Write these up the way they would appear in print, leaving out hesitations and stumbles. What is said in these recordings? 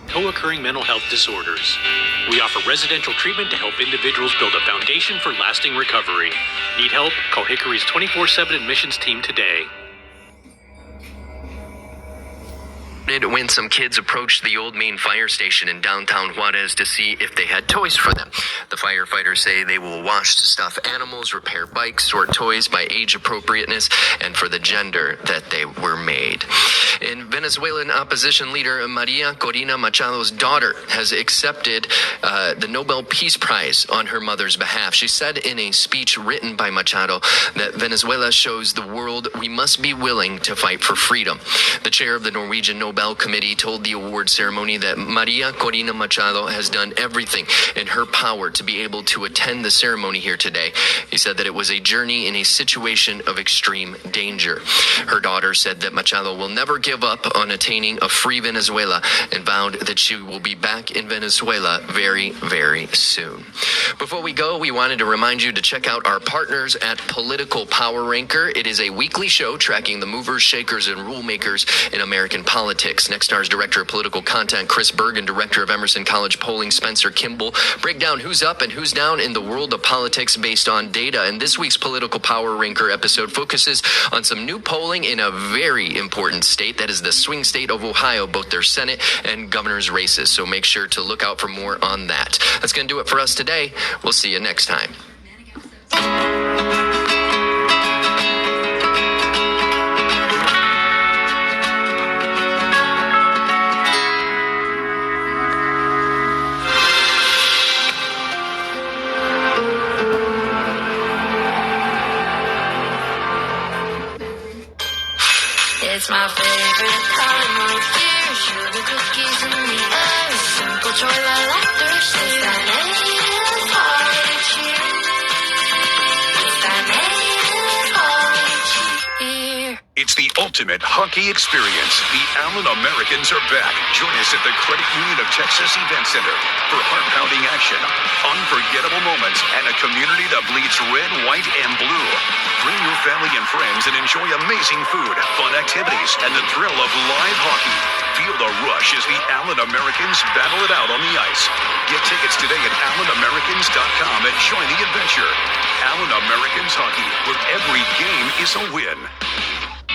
Co-occurring mental health disorders. We offer residential treatment to help individuals build a foundation for lasting recovery. Need help? Call Hickory's 24/7 admissions team today. When some kids approached the Old Main fire station in downtown Juarez to see if they had toys for them. The firefighters say they will wash stuffed animals, repair bikes, sort toys by age appropriateness and for the gender that they were made. In Venezuelan opposition leader Maria Corina Machado's daughter has accepted the Nobel Peace Prize on her mother's behalf. She said in a speech written by Machado that Venezuela shows the world we must be willing to fight for freedom. The chair of the Norwegian Nobel Committee told the award ceremony that Maria Corina Machado has done everything in her power to be able to attend the ceremony here today. He said that it was a journey in a situation of extreme danger. Her daughter said that Machado will never give up on attaining a free Venezuela and vowed that she will be back in Venezuela very, very soon. Before we go, we wanted to remind you to check out our partners at Political Power Ranker. It is a weekly show tracking the movers, shakers, and rule makers in American politics. Nextstar's Director of Political Content, Chris Berg, and Director of Emerson College Polling, Spencer Kimball, break down who's up and who's down in the world of politics based on data. And this week's Political Power Ranker episode focuses on some new polling in a very important state, that is the swing state of Ohio, both their Senate and governor's races. So make sure to look out for more on that. That's going to do it for us today. We'll see you next time. It's my favorite time of year. Sugar cookies in the air. Simple joy like laughter. It's that native holiday cheer. It's that native holiday cheer. It's the ultimate hockey experience. The Allen Americans are back. Join us at the Credit Union of Texas Event Center for heart-pounding action, unforgettable moments, and a community that bleeds red, white, and blue. Bring your family and friends and enjoy amazing food, fun activities, and the thrill of live hockey. Feel the rush as the Allen Americans battle it out on the ice. Get tickets today at AllenAmericans.com and join the adventure. Allen Americans Hockey, where every game is a win.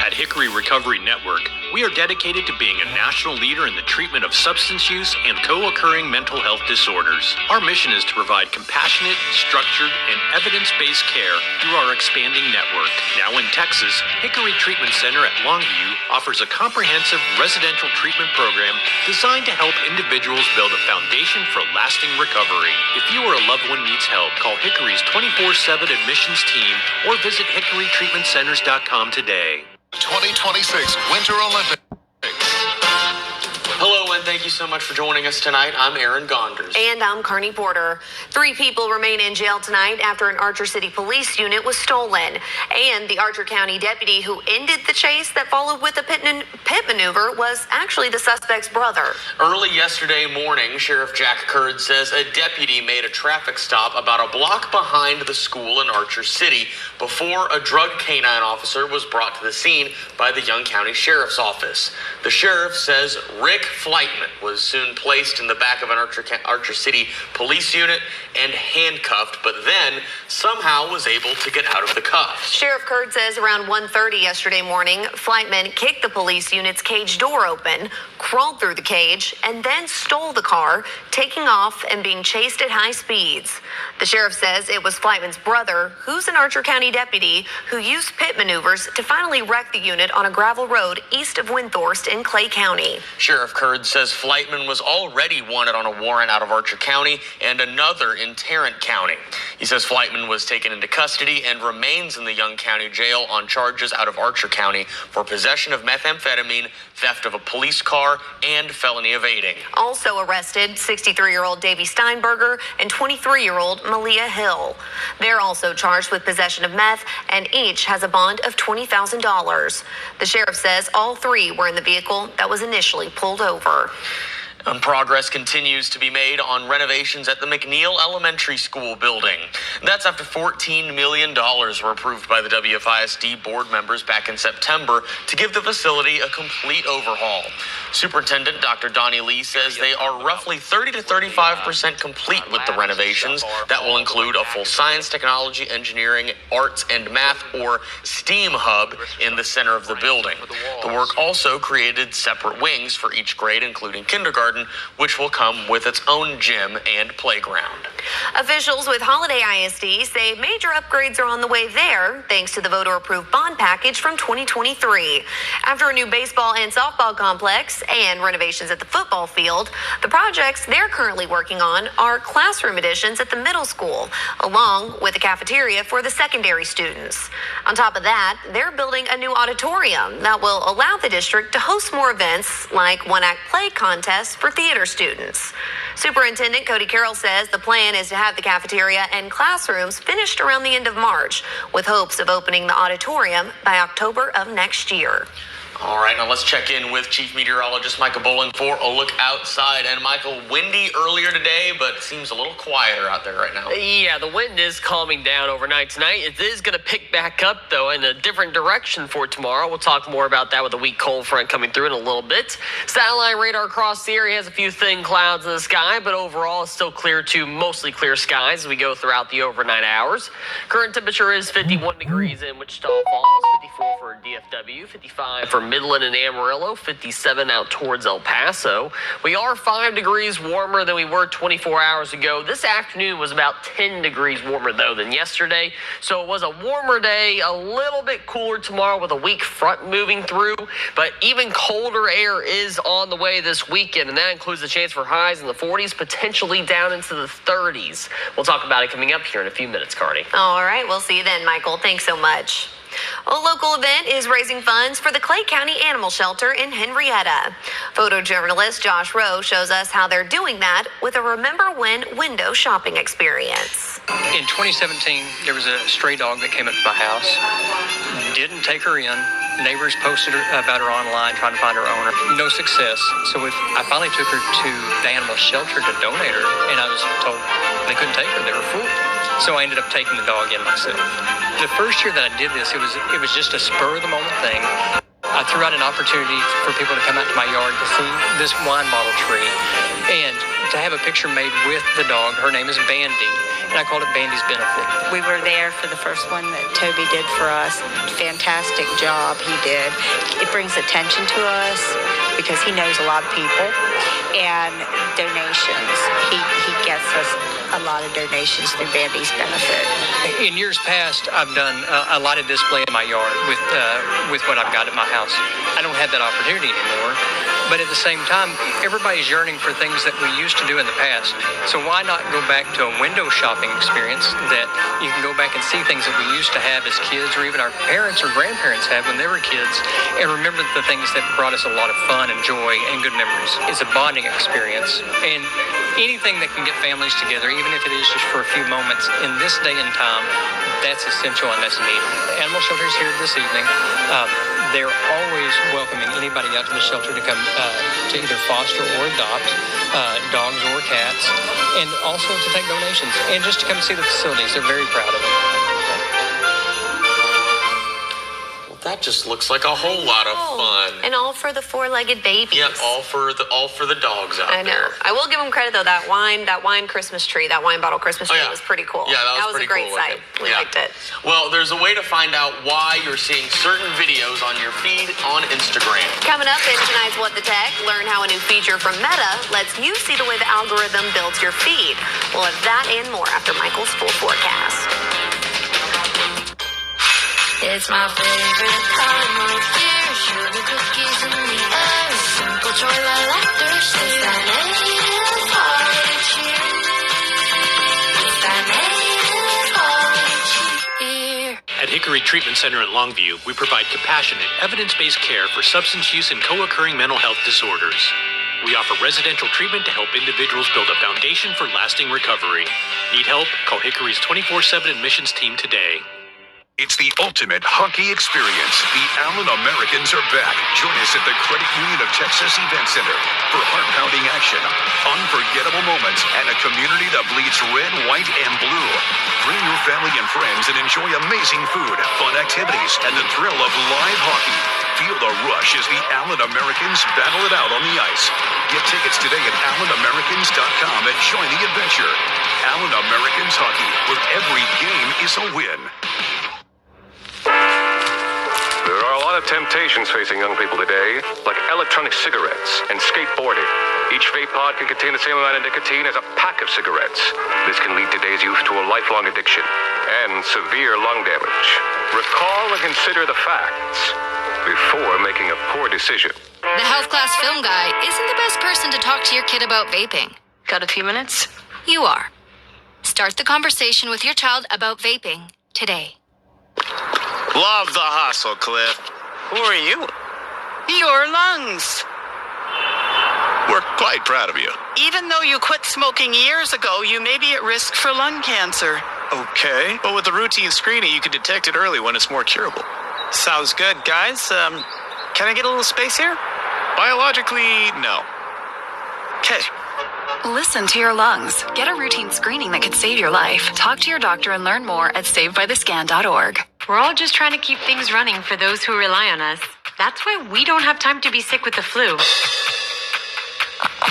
At Hickory Recovery Network, we are dedicated to being a national leader in the treatment of substance use and co-occurring mental health disorders. Our mission is to provide compassionate, structured, and evidence-based care through our expanding network. Now in Texas, Hickory Treatment Center at Longview offers a comprehensive residential treatment program designed to help individuals build a foundation for lasting recovery. If you or a loved one needs help, call Hickory's 24/7 admissions team or visit HickoryTreatmentCenters.com today. 2026 Winter Olympics. Hello, and thank you so much for joining us tonight. I'm Aaron Gonders. And I'm Carney Porter. 3 people remain in jail tonight after an Archer City police unit was stolen. And the Archer County deputy who ended the chase that followed with a pit maneuver was actually the suspect's brother. Early yesterday morning, Sheriff Jack Curd says a deputy made a traffic stop about a block behind the school in Archer City before a drug canine officer was brought to the scene by the Young County Sheriff's Office. The sheriff says Rick Flightman was soon placed in the back of an Archer City police unit and handcuffed, but then somehow was able to get out of the cuffs. Sheriff Curd says around 1:30 yesterday morning, Flightman kicked the police unit's cage door open, crawled through the cage, and then stole the car, taking off and being chased at high speeds. The sheriff says it was Flightman's brother, who's an Archer County deputy, who used pit maneuvers to finally wreck the unit on a gravel road east of Windthorst in Clay County. Sheriff Curd says Flightman was already wanted on a warrant out of Archer County and another in Tarrant County. He says Flightman was taken into custody and remains in the Young County Jail on charges out of Archer County for possession of methamphetamine, theft of a police car, and felony evading. Also arrested, 63-year-old Davy Steinberger and 23-year-old Malia Hill. They're also charged with possession of meth, and each has a bond of $20,000. The sheriff says all 3 were in the vehicle that was initially pulled over. And progress continues to be made on renovations at the McNeil Elementary School building. That's after $14 million were approved by the WFISD board members back in September to give the facility a complete overhaul. Superintendent Dr. Donnie Lee says they are roughly 30 to 35% complete with the renovations. That will include a full science, technology, engineering, arts, and math, or STEAM hub in the center of the building. The work also created separate wings for each grade, including kindergarten, which will come with its own gym and playground. Officials with Holiday ISD say major upgrades are on the way there, thanks to the voter-approved bond package from 2023. After a new baseball and softball complex and renovations at the football field, the projects they're currently working on are classroom additions at the middle school, along with a cafeteria for the secondary students. On top of that, they're building a new auditorium that will allow the district to host more events like one-act play contests for theater students. Superintendent Cody Carroll says the plan is to have the cafeteria and classrooms finished around the end of March, with hopes of opening the auditorium by October of next year. All right, now let's check in with Chief Meteorologist Michael Bolling for a look outside. And Michael, windy earlier today, but it seems a little quieter out there right now. Yeah, the wind is calming down overnight tonight. It is going to pick back up, though, in a different direction for tomorrow. We'll talk more about that with a weak cold front coming through in a little bit. Satellite radar across the area has a few thin clouds in the sky, but overall it's still clear to mostly clear skies as we go throughout the overnight hours. Current temperature is 51 degrees in Wichita Falls, 54 for DFW, 55 for Midland and Amarillo, 57 out towards El Paso. We are 5 degrees warmer than we were 24 hours ago. This afternoon was about 10 degrees warmer, though, than yesterday. So it was a warmer day, a little bit cooler tomorrow with a weak front moving through. But even colder air is on the way this weekend, and that includes a chance for highs in the 40s, potentially down into the 30s. We'll talk about it coming up here in a few minutes, Cardi. All right, we'll see you then, Michael. Thanks so much. A local event is raising funds for the Clay County Animal Shelter in Henrietta. Photojournalist Josh Rowe shows us how they're doing that with a Remember When window shopping experience. In 2017, there was a stray dog that came up to my house. Didn't take her in. Neighbors posted about her online trying to find her owner. No success. So I finally took her to the animal shelter to donate her, and I was told they couldn't take her. They were full. So I ended up taking the dog in myself. The first year that I did this, it was just a spur of the moment thing. I threw out an opportunity for people to come out to my yard to see this wine bottle tree and to have a picture made with the dog. Her name is Bandy, and I called it Bandy's Benefit. We were there for the first one that Toby did for us. Fantastic job he did. It brings attention to us because he knows a lot of people, and donations. He gets us a lot of donations through Bandy's Benefit. In years past, I've done a lot of display in my yard with what I've got at my house. I don't have that opportunity anymore. But at the same time, everybody's yearning for things that we used to do in the past. So why not go back to a window shopping experience that you can go back and see things that we used to have as kids, or even our parents or grandparents had when they were kids, and remember the things that brought us a lot of fun and joy and good memories. It's a bonding experience. And anything that can get families together, even if it is just for a few moments in this day and time, that's essential and that's needed. The animal shelter is here this evening. They're always welcoming anybody out to the shelter to come to either foster or adopt dogs or cats, and also to take donations and just to come see the facilities. They're very proud of it. That just looks like a whole lot of fun. And all for the four-legged babies. Yep, all for the dogs out I know. there. I will give them credit though. That wine Christmas tree, that wine bottle Christmas tree was pretty cool. Yeah, that was a great pretty cool sight. We liked it. Well, there's a way to find out why you're seeing certain videos on your feed on Instagram. Coming up in tonight's What the Tech, learn how a new feature from Meta lets you see the way the algorithm builds your feed. We'll have that and more after Michael's full forecast. It's my favorite time of year. Sugar cookies in the air. Simple joy like laughter. It's that native holiday cheer. It's that native holiday cheer. At Hickory Treatment Center in Longview, we provide compassionate, evidence-based care for substance use and co-occurring mental health disorders. We offer residential treatment to help individuals build a foundation for lasting recovery. Need help? Call Hickory's 24/7 admissions team today. It's the ultimate hockey experience. The Allen Americans are back. Join us at the Credit Union of Texas Event Center for heart-pounding action, unforgettable moments, and a community that bleeds red, white, and blue. Bring your family and friends and enjoy amazing food, fun activities, and the thrill of live hockey. Feel the rush as the Allen Americans battle it out on the ice. Get tickets today at AllenAmericans.com and join the adventure. Allen Americans Hockey, where every game is a win. There are a lot of temptations facing young people today, like electronic cigarettes and skateboarding. Each vape pod can contain the same amount of nicotine as a pack of cigarettes. This can lead today's youth to a lifelong addiction and severe lung damage. Recall and consider the facts before making a poor decision. The health class film guy isn't the best person to talk to your kid about vaping. Got a few minutes? You are. Start the conversation with your child about vaping today. Love the hustle, Cliff. Who are you? Your lungs. We're quite proud of you. Even though you quit smoking years ago, you may be at risk for lung cancer. Okay, but with the routine screening, you can detect it early when it's more curable. Sounds good, guys. Can I get a little space here? Biologically, no. Okay. Listen to your lungs. Get a routine screening that could save your life. Talk to your doctor and learn more at savedbythescan.org. We're all just trying to keep things running for those who rely on us. That's why we don't have time to be sick with the flu.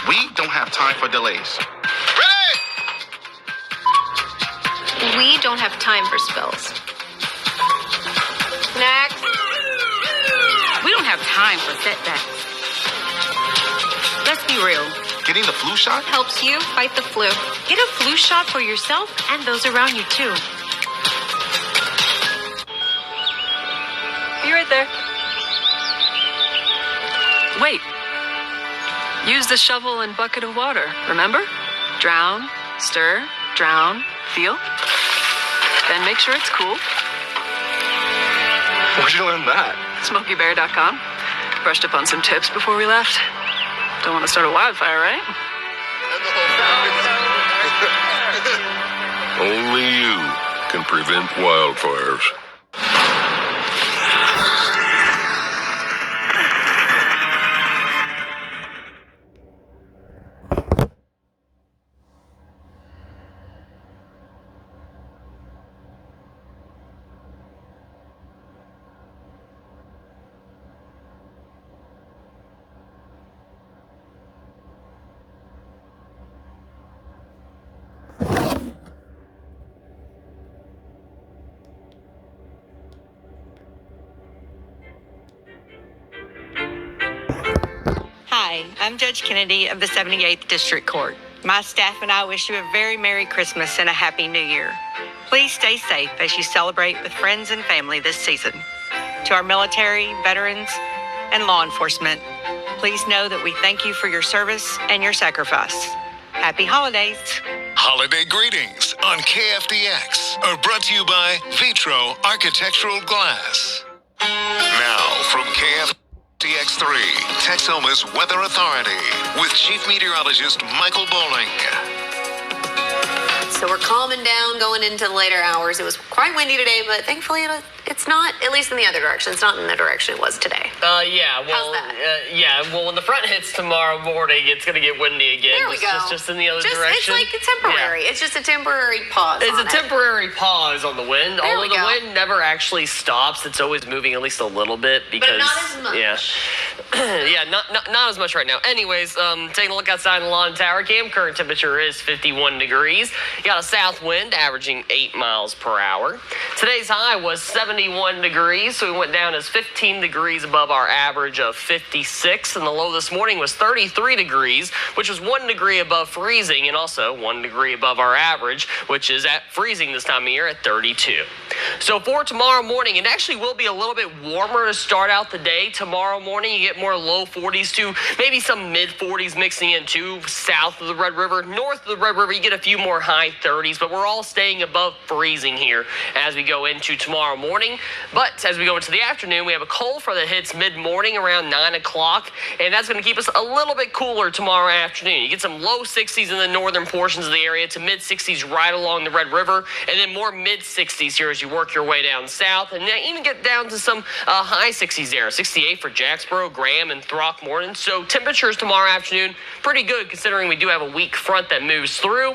We don't have time for delays. We don't have time for spills. Next. We don't have time for setbacks. Let's be real. Getting the flu shot helps you fight the flu. Get a flu shot for yourself and those around you too. Be right there. Wait. Use the shovel and bucket of water, remember? Drown, stir, drown, feel. Then make sure it's cool. Where'd you learn that? SmokeyBear.com. Brushed up on some tips before we left. Don't want to start a wildfire, right? Only you can prevent wildfires. Hi, I'm Judge Kennedy of the 78th District Court. My staff and I wish you a very Merry Christmas and a Happy New Year. Please stay safe as you celebrate with friends and family this season. To our military, veterans, and law enforcement, please know that we thank you for your service and your sacrifice. Happy holidays. Holiday greetings on KFDX are brought to you by Vitro Architectural Glass. Now from KFDX 3, Texoma's Weather Authority with Chief Meteorologist Michael Bowling. So we're calming down going into the later hours. It was quite windy today, but thankfully it's not, at least in the other direction. It's not in the direction it was today. Yeah. Well, how's that? Well, when the front hits tomorrow morning, it's going to get windy again. There we go. Just in the other direction. It's like a temporary. Yeah. It's just a temporary pause. It's a temporary pause on the wind. There although the wind never actually stops. It's always moving at least a little bit because. But not as much. Yeah. Not as much right now. Anyways, taking a look outside the lawn tower cam. Current temperature is 51 degrees. You got a south wind averaging 8 miles per hour. Today's high was 71 degrees, so we went down as 15 degrees above our average of 56, and the low this morning was 33 degrees, which was 1 degree above freezing, and also 1 degree above our average, which is at freezing this time of year at 32. So for tomorrow morning, it actually will be a little bit warmer to start out the day. Tomorrow morning, you get more low 40s to maybe some mid 40s mixing in too. South of the Red River, north of the Red River, you get a few more high 30s, but we're all staying above freezing here as we go into tomorrow morning. But as we go into the afternoon, we have a cold front that hits mid-morning around 9 o'clock, and that's going to keep us a little bit cooler tomorrow afternoon. You get some low 60s in the northern portions of the area to mid-60s right along the Red River, and then more mid-60s here as as you work your way down south, and even get down to some high 60s there. 68 for Jacksboro, Graham, and Throckmorton. So temperatures tomorrow afternoon, pretty good considering we do have a weak front that moves through.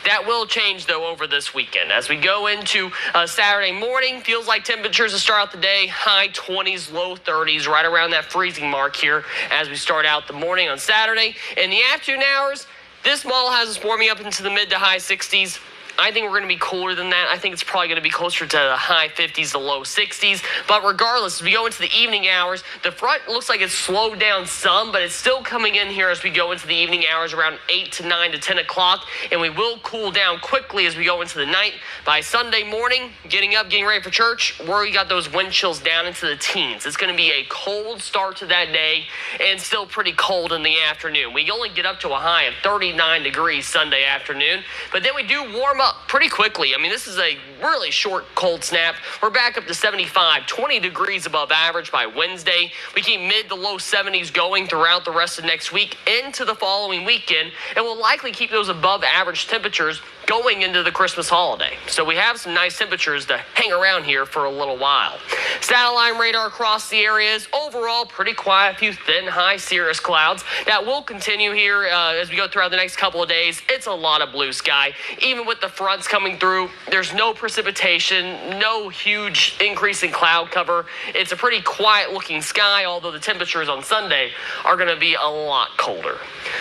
That will change, though, over this weekend. As we go into Saturday morning, feels like temperatures to start out the day, high 20s, low 30s, right around that freezing mark here as we start out the morning on Saturday. In the afternoon hours, this mall has us warming up into the mid to high 60s. I think we're going to be cooler than that. I think it's probably going to be closer to the high 50s to low 60s. But regardless, as we go into the evening hours, the front looks like it's slowed down some, but it's still coming in here as we go into the evening hours around 8 to 9 to 10 o'clock. And we will cool down quickly as we go into the night. By Sunday morning, getting up, getting ready for church, we got those wind chills down into the teens. It's going to be a cold start to that day and still pretty cold in the afternoon. We only get up to a high of 39 degrees Sunday afternoon, but then we do warm up pretty quickly. I mean, this is a really short cold snap. We're back up to 75, 20 degrees above average by Wednesday. We keep mid to low 70s going throughout the rest of next week into the following weekend, and we'll likely keep those above average temperatures going into the Christmas holiday. So we have some nice temperatures to hang around here for a little while. Satellite radar across the area is overall pretty quiet. A few thin, high cirrus clouds. That will continue here as we go throughout the next couple of days. It's a lot of blue sky. Even with the fronts coming through, there's no precipitation, no huge increase in cloud cover. It's a pretty quiet looking sky, although the temperatures on Sunday are going to be a lot colder.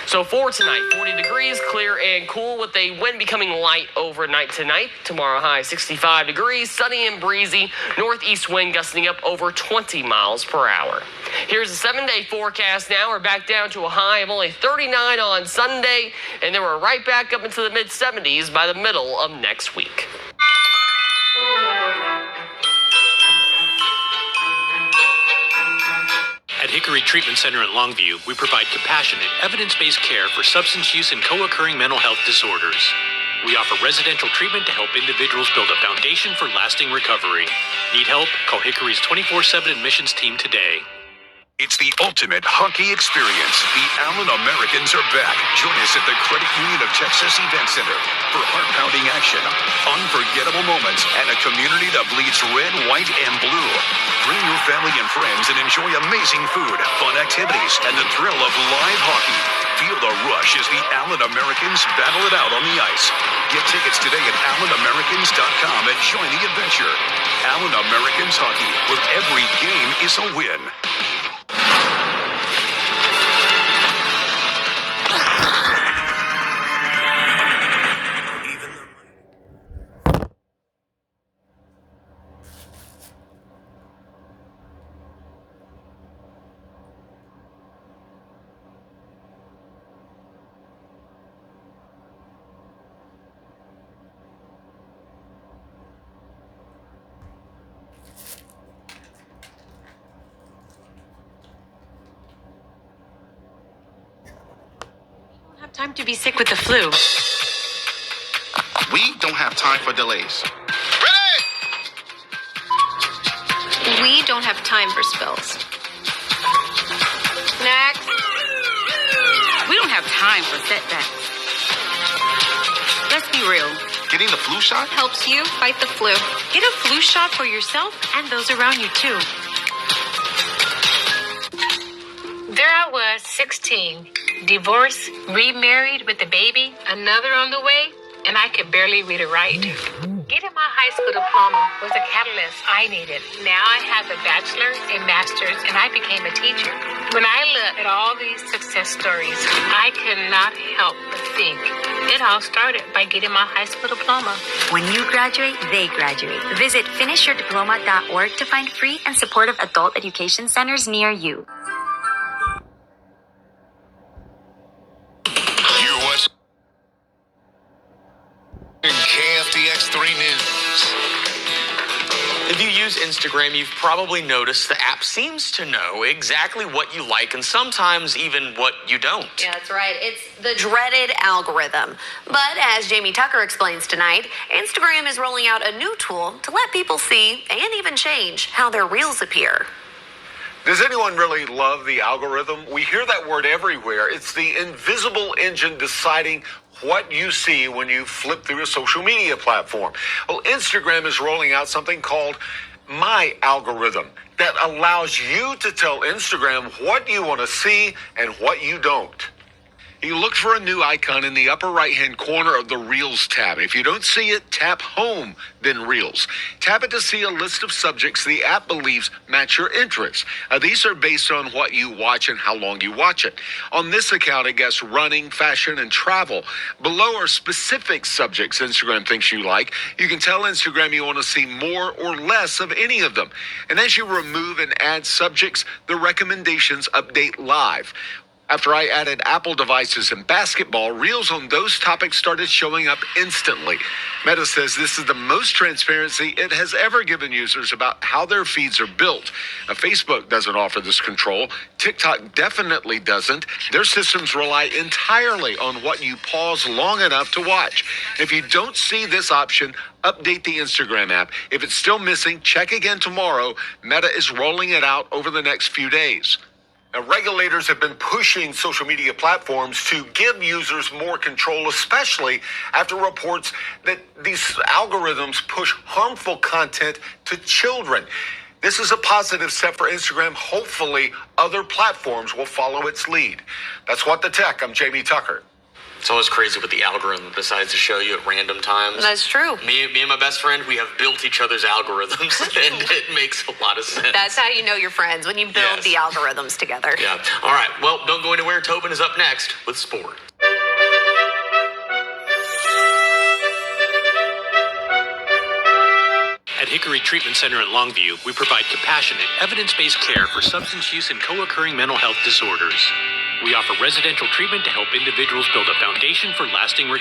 So for tonight, 40 degrees, clear and cool with a wind becoming light overnight tonight. Tomorrow high 65 degrees, sunny and breezy, northeast wind gusting up over 20 miles per hour. Here's a 7-day forecast now. We're back down to a high of only 39 on Sunday, and then we're right back up into the mid-70s by the middle of next week. At Hickory Treatment Center in Longview, we provide compassionate, evidence-based care for substance use and co-occurring mental health disorders. We offer residential treatment to help individuals build a foundation for lasting recovery. Need help? Call Hickory's 24/7 admissions team today. It's the ultimate hockey experience. The Allen Americans are back. Join us at the Credit Union of Texas Event Center for heart-pounding action, unforgettable moments, and a community that bleeds red, white, and blue. Bring your family and friends and enjoy amazing food, fun activities, and the thrill of live hockey. Feel the rush as the Allen Americans battle it out on the ice. Get tickets today at AllenAmericans.com and join the adventure. Allen Americans Hockey, where every game is a win. Time to be sick with the flu. We don't have time for delays. We don't have time for spills. Next. We don't have time for setbacks. Let's be real. Getting the flu shot helps you fight the flu. Get a flu shot for yourself and those around you too. There I was, 16, divorced, remarried with a baby, another on the way, and I could barely read or write. Getting my high school diploma was a catalyst I needed. Now I have a bachelor's, a master's, and I became a teacher. When I look at all these success stories, I could not help but think it all started by getting my high school diploma. When you graduate, they graduate. Visit finishyourdiploma.org to find free and supportive adult education centers near you. KFDX 3 News. If you use Instagram, you've probably noticed the app seems to know exactly what you like and sometimes even what you don't. Yeah, that's right. It's the dreaded algorithm. But as Jamie Tucker explains tonight, Instagram is rolling out a new tool to let people see and even change how their reels appear. Does anyone really love the algorithm? We hear that word everywhere. It's the invisible engine deciding what you see when you flip through a social media platform. Well, Instagram is rolling out something called My Algorithm that allows you to tell Instagram what you want to see and what you don't. You look for a new icon in the upper right-hand corner of the Reels tab. If you don't see it, tap Home, then Reels. Tap it to see a list of subjects the app believes match your interests. These are based on what you watch and how long you watch it. On this account, I guess running, fashion, and travel. Below are specific subjects Instagram thinks you like. You can tell Instagram you want to see more or less of any of them. And as you remove and add subjects, the recommendations update live. After I added Apple devices and basketball, Reels on those topics started showing up instantly. Meta says this is the most transparency it has ever given users about how their feeds are built. Now, Facebook doesn't offer this control. TikTok definitely doesn't. Their systems rely entirely on what you pause long enough to watch. If you don't see this option, update the Instagram app. If it's still missing, check again tomorrow. Meta is rolling it out over the next few days. Now, regulators have been pushing social media platforms to give users more control, especially after reports that these algorithms push harmful content to children. This is a positive step for Instagram. Hopefully, other platforms will follow its lead. That's What the Tech. I'm Jamie Tucker. It's always crazy what the algorithm decides to show you at random times. That's true. Me and my best friend, we have built each other's algorithms, and it makes a lot of sense. That's how you know you're friends, when you build the algorithms together. Yeah. All right. Well, don't go anywhere. Tobin is up next with sport. At Hickory Treatment Center in Longview, we provide compassionate, evidence-based care for substance use and co-occurring mental health disorders. We offer residential treatment to help individuals build a foundation for lasting recovery.